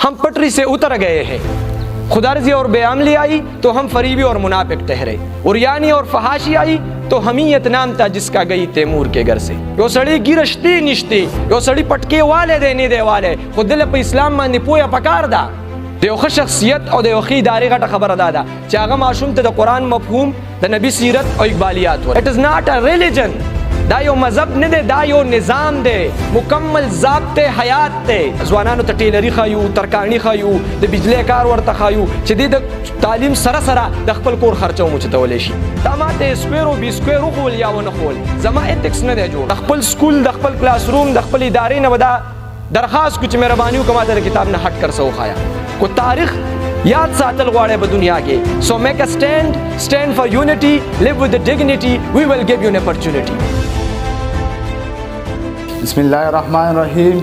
हम पटरी से उतर गए हैं। खुदारजी और बेअमली आई तो हम फरीबी और मुनाफिक ठहरे। उरियानी और फहाशी आई तो हमीयत नाम था जिसका गई तैमूर के घर से। यो सड़ी गिरश्ती निश्ती, यो सड़ी पटके वाले देने दे वाले खुद दिल पे इस्लाम मांदी पोया पकार दा देवख शख्सियत और देवखी इदारे का खबर दादा चागा माशूम द कुरान मफहूम द नबी सीरत और इकबालियात। It is not a religion, दायो मजहब न दे, दायो निज़ाम दे, मुकम्मल ज़ाब्ते हयात दे। ज़वानानो त टेलरी खायू, तरकानी खायू, द बिजली कार वर्ता खायू چې د تعلیم سره سره د خپل کور خرچو مو چتولې شي دا ماته سکويرو بي سکويرو خول یا ونه خول زما ایتکس نه دی جوړ خپل سکول د خپل کلاس روم د خپل ادارې نه ودا درخواست کو چې مهرباني وکما ته کتاب نه هټ کر سو خایا کو تاریخ یاد ساتل غواړي په دنیا کې. سو میک ا stand for unity, live with the dignity, we will give you an opportunity. बिस्मिल्लाहिर्रहमानिर्रहीम।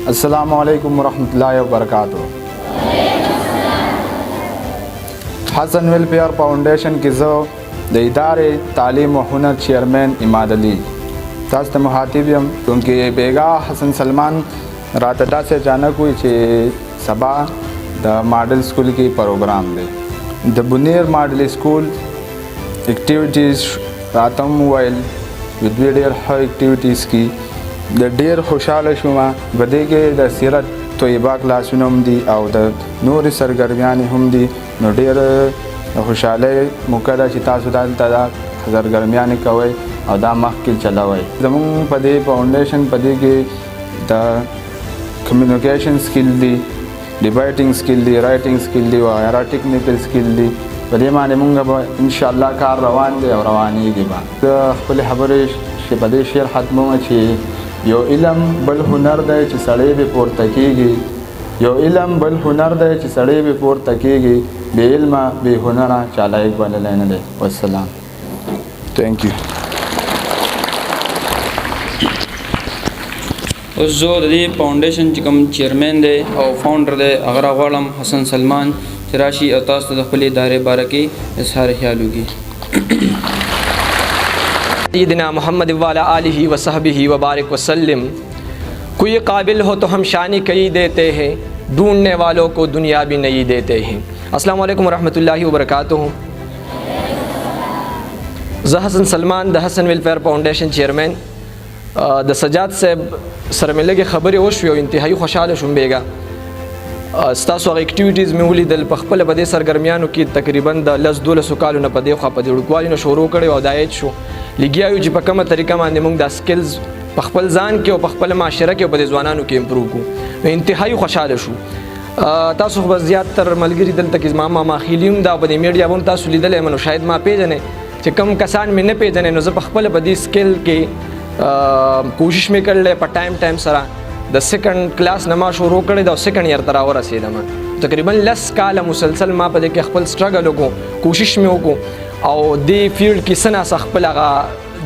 अस्सलामु अलैकुम वरहमतुल्लाहि वबरकातुहू। हसन वेलफेयर फाउंडेशन की जो द इदारे तालीम व हुनर चेयरमैन इमाद अली तास्त मुहातिबम क्योंकि बेगा हसन सलमान रातडा से अचानक हुई चे सबा द मॉडल स्कूल की प्रोग्राम दे द बुनीर मॉडल स्कूल एक्टिविटीज़ रातम वाइल विद डेर हर एक्टिविटीज़ की द डेर खुशहाल शुमा बदे के द सीरत तोयबा क्लासुन हम दी और द नूर सरगर्मियान हम दी नो डेर खुशहाल मुकदा चिता सुदाल तदा सरगर्मियान कवे और दा महकिल चलावे जमुन पदे फाउंडेशन पदे के द कम्युनिकेशन स्किल दी, डिबेटिंग स्किल दी, राइटिंग स्किल दी व टेक्निकल स्किल दी पदे माने मुंगा इंशाअल्लाह कार रवान दे और रवानी की बात खपल खबरे से पदे शेर खत्म अच्छी यो इलम बल हुनर दे च सड़े बे पोर तकीगी यो इलम बल हुनर दे च सड़े बे पोर तकीगी बे इल्मा बे हुनरा चालाइक वाले लेने दे। वस्सलाम, थैंक यू। उस जो दी फाउंडेशन कम चेयरमैन दे और फाउंडर दे अगरा वालम हसन सलमान चराशी अतास दखली दायरे बारकी इजहार ख्याल होगी। सय्यदना मोहम्मद वाला आलिही व सहबिही व बारिक वसल्लम। कोई काबिल हो तो हम शानी कई देते हैं, ढूंढने वालों को दुनिया भी नहीं देते हैं। अस्सलाम वालेकुम रहमतुल्लाहि व बरकातुहू। ज़ हसन सलमान द हसन वेलफेयर फाउंडेशन चेयरमैन द सजाद साहब सर मिले के खबर होश हो इंतहाई खुशहाल शुम बेगा स्तासो एक्टिविटीज़ में उली दल पखपल बदे सरगर्मियानों की तकरीबन द लस दो लसो कालू न पदे खा पदे उड़कवाली न शोरू करे अदायत शो लिगिया यू जी पकम तरीका माने मुंग द स्किल्स पखपल जान के और पखपल माशरा के बदे जवानानों के इम्प्रूव को इंतहाई खुशहाल शो तासो बस ज़्यादातर मलगिरी दल तक मामा माखिलियम दा बदे मीडिया बन तासो लिदल है मनो शायद मा पे जने चे कम कसान में न पे जने न ज पखपल बदे स्किल के कोशिश में कर ले पर टाइम सरा द सेकंड क्लास नमा शुरू करे द सेकंड ईयर तरा और रसीदमा तकरीबन लस काल मुसलसल मा पदे के खपल स्ट्रगल को कोशिश में को और दे फील्ड की सना सखपलगा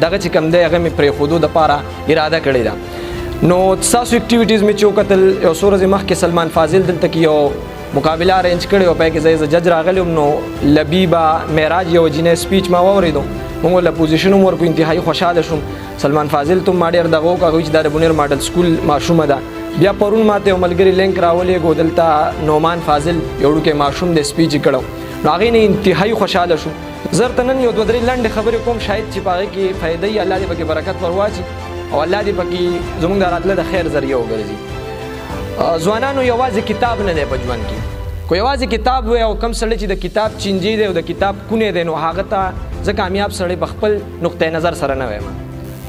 दगा च कम दे अगर में प्रे खुदो द पारा इरादा करेदा नो सासु एक्टिविटीज़ में चौकतल सूरज मख के सलमान फाजिल दिल तक यो मुकाबला अरेंज करे और पैके जैसे जज रागल नो लबीबा मेराज यो जिने स्पीच मा वरे दो मंगो ला पोजीशन उमर को इंतहाई खुशहाल शुम सलमान फाजिल तुम माडेर दगो का कुछ दार बुनेर मॉडल स्कूल माशूम दा बिया परुन माते मलगरी लिंक रावले गोदलता नोमान फाजिल एवडू के माशूम दे स्पीच कड़ो नागी ने इंतहाई खुशहाल शु जरतनन यो दोदरी लंड खबर कोम शायद छिपागे की फायदा ही अल्लाह दे बके बरकत परवाची और अल्लाह दे बकी जुमुंग दारातले द खैर जरिया हो गरजी जवानानो यवाज किताब ने दे पजवन की कोई यवाज किताब वे और कम सड़े ची द किताब चिंजी दे द किताब कुने दे नो हागता ज कामयाब सड़े बखपल नुक्ते नज़र सर न वे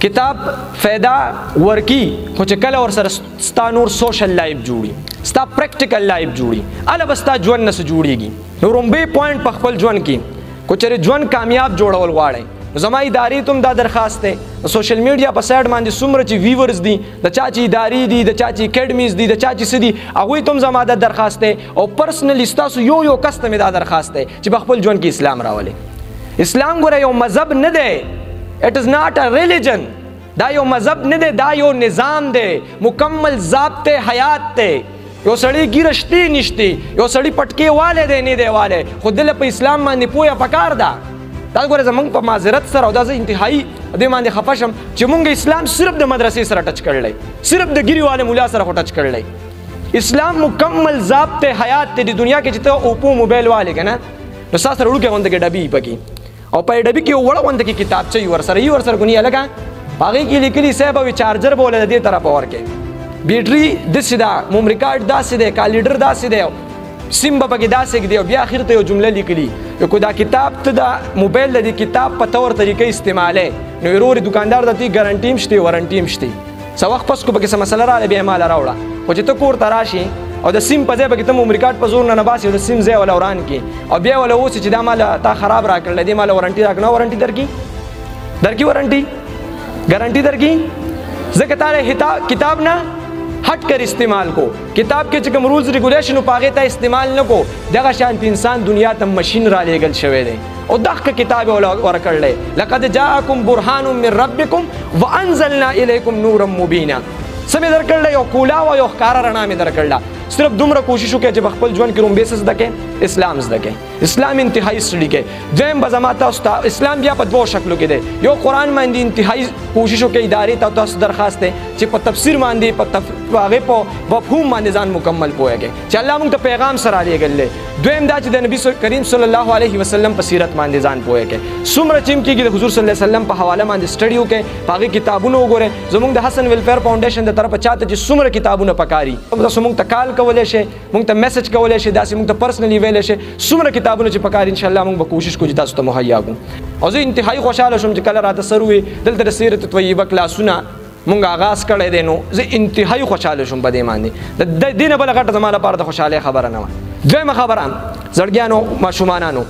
किताब फ़ायदा वर्की कुछ कल और सर स्तानूर सोशल लाइफ जुड़ी स्ता प्रैक्टिकल लाइफ जुड़ी अल बस्ता जुअन न से जुड़ीगी नूरुम्बे पॉइंट पखपल जुअन की कुछ अरे जुअन कामयाब जोड़वल वाड़े जमा इदारी तुम दा दरखास्त है सोशल मीडिया पर साइड मान सुमर ची व्यूवर्स दी द चाची इदारी दी द चाची एकेडमीज दी द चाची सिदी अगुई तुम जमा दा दरखास्त है और पर्सनल इस्तासु यो कस्त में दा दरखास्त है ची बखपल जुअन की इस्लाम रावले इस्लाम गोरे यो मजहब न दे, it is not a religion, दा यो मजहब न दे, दा यो निज़ाम दे, मुकम्मल ज़ाब्ते हयात दे। यो सड़ी गिरश्ती निश्ती, यो सड़ी पटके वाले देने दे वाले खुद दिल पे इस्लाम मांदी पोया पकार दा दा गोरे जमंग पर माजरत सर औदा से इंतहाई दे मांदे खफशम चमुंग इस्लाम सिर्फ द मदरसे सर टच कर ले, सिर्फ द गिरी वाले मुला सर को टच कर ले। اسلام مکمل ضابط حیات ته د دنیا کې چې ته اوپو موبایل والے کنه نو ساس سره وړو کې غونډه کې ډبي پکې او په ډبي کې وړه غونډه کې کتابچه یې ورسره غونی لګا باغې کې لیکلي صاحب او چارجر بوله د دې طرف ورکه بیټري د سیدا موم ریکارډ دا سیده کالیډر دا سیده سیم به کې دا سیګ دی او بیا اخر ته یو جمله لیکلي یو کو دا کتاب ته دا موبایل د کتاب په تور طریقې استعماله نو ورور دکاندار د تی ګارانټی مشته وارانټی مشته څو وخت پس کو به څه مسله را بیا مال راوړه خو چې ته کور تراشي او د سیم په ځای به ته موم ریکارډ په زور نه باسي د سیم ځای ولا وران کې او بیا ولا اوس چې دا مال تا خراب را کړل دی مال وارانټی راکنه وارانټی درکی وارانټی गारंटी दर की ज़िक्र किताब ना हट कर इस्तेमाल को किताब के चिकम रूल्स रेगुलेशन पागेता इस्तेमाल न को जगह शांत इंसान दुनिया तम मशीन रा लेगल शवे दे और दख किताब और कर ले लक़द जाअकुम बुरहानुम मिन रब्बिकुम व अंज़लना इलैकुम नूरम मुबीना समय दर कर ले यो कूला व यो ख़ारा रना में दर कर ला सिर्फ दुमरा कोशिश के जब खपल जवन के रूम बेसिस दके इस्लाम दके इस्लाम इंतहाई स्टडी के जैम बजमाता उस्ता इस्लाम बिया पर दो शक्लों के दे यो कुरान में दी इंतहाई कोशिशों के इदारे ता तो दरखास्त है कि पर तफसीर मान दी पर आगे पो मफहूम मान निजान मुकम्मल पोएगे च अल्लाह मुंग तो पैगाम सरा ले गले द्वेम दा च नबी करीम सल्लल्लाहु अलैहि वसल्लम पर सीरत मान निजान पोएगे सुमर चिम की हुजूर सल्लल्लाहु अलैहि वसल्लम पर हवाला मान स्टडी के बाकी किताबों गोरे जमुंग द हसन वेलफेयर फाउंडेशन द तरफ चाहते जी सुमर किताबों पकारी सुमुंग तकाल कवले शे मुंग त मैसेज कवले शे दासी मुंग त पर्सनली वेले शे सुमर किताबों च पकारी इंशाल्लाह मुंग कोशिश को जिता तो मुहैया को और जो इंतहाई खुशहाल शुम कल रात सरुए दिल तर सीरत तय्यबा क्लासुना मुंग आगाज कड़े देनो जे इंतहाई खुशहाल शुम बदे माने द दिन बल घट जमाना पार द खुशहाल खबर न द्वेम खबरान जड़गियानो माशुमानानो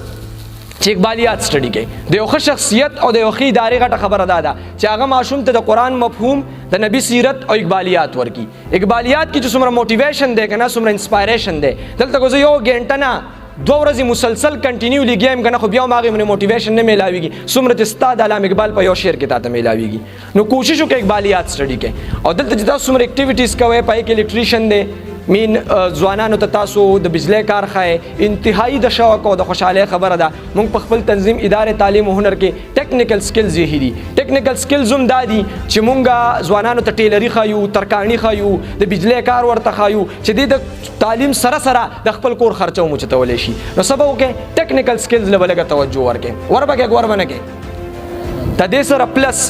چې اقبالیات سټډي کې د یو شخصیت او د یو ادارې غټه خبره ده چې هغه ماشوم ته د قران مفهوم د نبی سیرت او اقبالیات ورکی اقبالیات کې چې څومره موټیویشن دی کنه څومره انسپایریشن دی دلته کوزه یو غنټه نه دو ورځې مسلسل کنټینیولی گیم کنه خو بیا ماغه منه موټیویشن نه ملاويږي څومره چې استاد علامه اقبال په یو شعر کې تاسو ملاويږي نو کوشش وکړئ اقبالیات سټډي کې او دلته چې تاسو څومره اکټیویټیز کوئ پای کې الیکټریشن دی مین ځوانانو ته تاسو د بجلی کار خای انتهایی د شوق او د خوشاله خبره ده مونږ په خپل تنظیم ادارې تعلیم او هنر کې ټیکنیکل سکلز یې دي ټیکنیکل سکلز هم دادي چې مونږه ځوانانو ته ټیلری خایو ترکانی خایو د بجلی کار ورته خایو چې د تعلیم سره سره د خپل کور خرچو مو چتولې شي نو سبا وکې ټیکنیکل سکلز لولګه توجه ورکې وربګه وربنه کې د دې سره پلس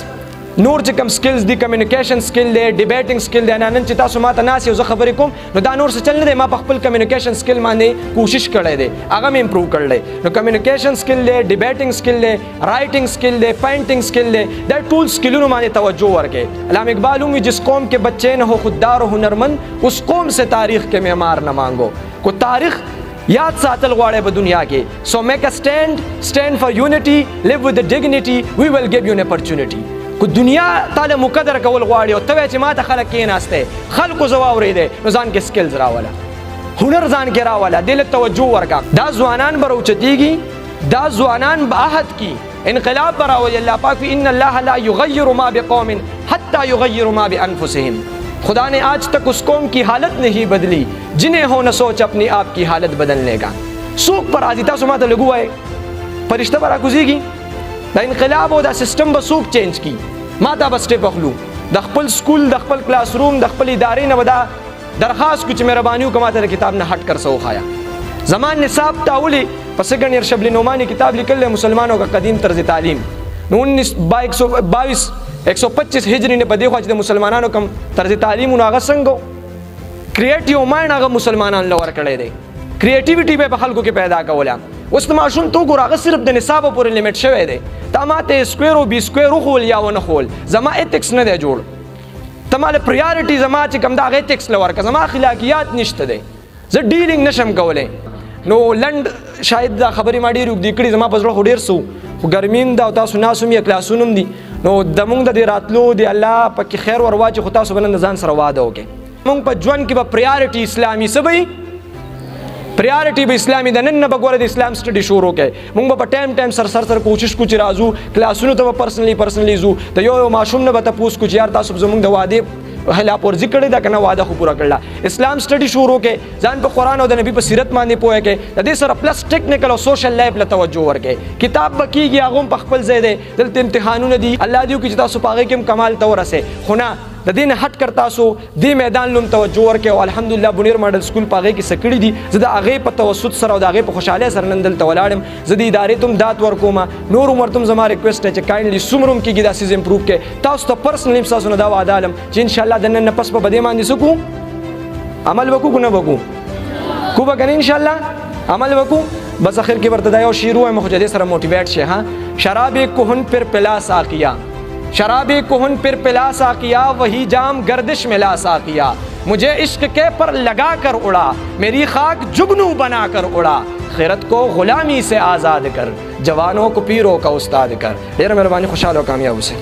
نور چې کوم سکلز دي کمیونیکیشن سکل دی ډیبیټینګ سکل دی نن چې تاسو ماته ناس یو زه خبرې کوم نو دا نور څه چل نه دی ما په خپل کمیونیکیشن سکل باندې کوشش کړی دی هغه مې امپروو کړی نو کمیونیکیشن سکل دی ډیبیټینګ سکل دی رائټینګ سکل دی پینټینګ سکل دی دا ټول سکلونو باندې توجه ورکړئ علامہ اقبال ہوئی جس قوم کے بچے نہ ہو خوددار و ہنرمند اس قوم سے تاریخ کے معمار نہ مانگو کو تاریخ یاد ساتل غواړي په دنیا کې سو میک ا stand for unity live with the dignity we will give you an opportunity کو دنیا تعالی مقدر کول غواړي او ته چې ما ته خلک کې ناشته خلکو زواوري دي ځان کې سکلز راواله هنر ځان کې راواله دل توجه ورکا دا ځوانان بروچتيږي دا ځوانان بعهد کی انقلاب براول الله پاک ان الله لا يغير ما بقوم حتى يغيروا ما بانفسهم खुदा ने आज तक उस कौम की हालत नहीं बदली जिन्हें हो न सोच अपनी आप की हालत बदलने का सूख पर आजिता सुमाता लगू है फरिश्ता पर आकुजीगी دا انقلاب او دا سیستم به سوق چینج کی ما تا بسټه پخلو د خپل سکول د خپل کلاس روم د خپل ادارې نه ودا درخواست کچ مهرباني وکما ته کتاب نه هټ کر سو خایا زمان نصاب تاولی پس ګنیر شبلی نعمانی کتاب لیکل مسلمانوں کا قدیم طرز تعلیم 1922 125 هجری نه بدی خو چې مسلمانانو کم طرز تعلیم نو هغه څنګه کریټیو مایند هغه مسلمانانو لور کړی دی کریټیویټی به خلکو کې پیدا کوله اوس ماشوم تو ګورغه صرف د نصاب پورې لیمټ شوی دی تماته سکوير او بي سکوير خول یا ونه خول زما ایتکس نه دی جوړ تماله پریارټي زما چې کم دا ایتکس لور کا زما اخلاقیات نشته دی زه ډیلینګ نشم کولای نو لند شاید دا خبرې ما ډیر وګ کړي زما پزړه هډیر سو خو ګرمین دا تاسو ناسوم یا کلاسونم دي نو د مونږ د راتلو دی الله پکې خیر ورواچ خو تاسو بل نه ځان سره واده وکي مونږ په ژوند کې به پریارټي اسلامي سبي پریارټي به اسلامي د نن نه بګوره د اسلام سټډي شروع کړي مونږ په ټایم سر کوشش کو چې رازو کلاسونو ته پرسنلی زو د یو ماشوم نه به تاسو کو چې یار تاسو زمونږ د واده هلا پر ذکر دا کنه واده خو پورا کړل اسلام سټډي شروع کړي ځان په قران او د نبی په سیرت باندې پوهه کې د دې سره پلس ټیکنیکل او سوشل لایف له توجه ورکړي کتاب بکیږي هغه په خپل ځای دی دلته امتحانونه دي الله دې چې تاسو پاغه کې کمال تورسه خو نه د دې نه هټ کر تاسو دې میدان لوم توجه ورکړئ او الحمدلله بنیر ماډل سکول په هغې کې څه کړي دي زه د هغې په توسط سره او د هغې په خوشحالۍ سره نن دلته ولاړ یم زه د ادارې ته هم داد ورکوم نور هم ورته زما ریکویسټ دی چې کاینډلي څومره هم کېږي دا څیز امپروو کړئ تاسو ته پرسنلی هم ستاسو نه دا وعده علم چې انشاءالله د نن نه پس به دې باندې څه کوو عمل وکړو که نه وکړو کو به که نه انشاءالله عمل وکړو بس اخر کې ورته دا یو شعر ووایم خو چې دې سره موټیویټ شي ها شراب کهن پر پلا ساقیا शराब कोहन फिर पिला साकिया वही जाम गर्दिश मिला साकिया मुझे इश्क के पर लगा कर उड़ा मेरी खाक जुगनू बना कर उड़ा खैरत को गुलामी से आज़ाद कर जवानों को पीरों का उस्ताद कर ढेर मेहरबानी खुशहाल और कामयाब से